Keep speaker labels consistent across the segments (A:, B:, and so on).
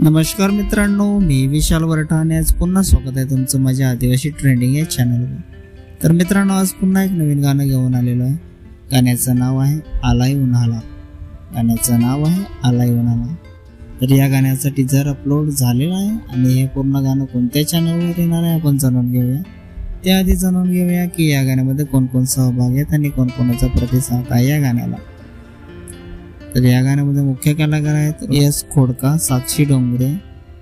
A: नमस्कार मित्रांनो, मी विशाल वरठा आणि आज पुन्हा स्वागत आहे तुमचं माझ्या आदिवासी ट्रेंडिंग या चॅनलवर। तर मित्रांनो, आज पुन्हा एक नवीन गाणं घेऊन आलेलो आहे। गाण्याचं नाव आहे आलाय उन्हाला। गाण्याचं नाव आहे आलाय उन्हाला। तर या गाण्याचा टीजर अपलोड झालेला आहे आणि हे पूर्ण गाणं कोणत्या चॅनलवर येणार आहे आपण जाणून घेऊया। त्याआधी जाणून घेऊया की या गाण्यामध्ये कोण कोण सहभागी आहेत आणि कोण कोणाचा प्रतिसाद आहे या गाण्याला। तर या गाण्यामध्ये मुख्य कलाकार आहेत यश खोडका, साक्षी डोंगरे,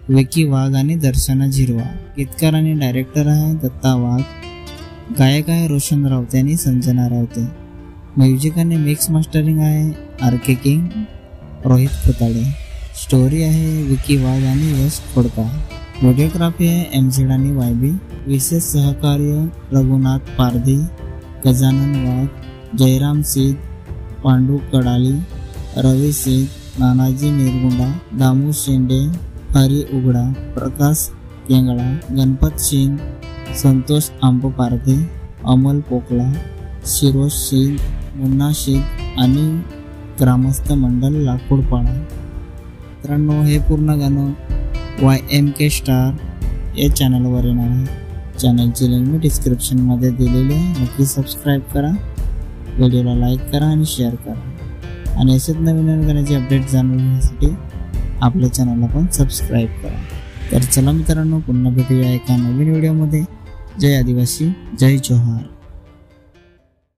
A: विकी वाघ आणि दर्शना झिरवा। गीतकार आणि डायरेक्टर आहे दत्ता वाघ। गायक आहे रोशन रावते आणि संजना रावते। म्युझिक आणि मिक्स मास्टरिंग आहे आर.के. किंग, रोहित खोताडे। स्टोरी आहे विकी वाघ आणि यश खोडका। व्हिडिओग्राफी आहे एम.झेड आणि वाय.बी. विशेष सहकार्य रघुनाथ पारधी, गजानन वाघ, जयराम सिद्ध, पांडू कडाली, रवी सिंग, नानाजी निरगुंडा, दामू शेंडे, हरी उघडा, प्रकाश केंगळा, गणपत सिंग, संतोष आंबपारधे, अमल पोकला, शिरोज सिंग, मुन्ना शेख आणि ग्रामस्थ मंडल लाकूडपाडा। मित्रांनो, हे पूर्ण गाणं YMK स्टार या चॅनलवर येणार आहे। चॅनलची लिंक मी डिस्क्रिप्शनमध्ये दिलेली आहे। नक्की सबस्क्राईब करा, व्हिडिओला लाईक करा आणि शेअर करा आणि असेच नवीन गाण्याचे अपडेट जाणून घेण्यासाठी आपल्या चॅनलला पण सबस्क्राईब करा। तर चला मित्रांनो, पुन्हा भेटूया एका नवीन व्हिडिओमध्ये। जय आदिवासी, जय जोहार।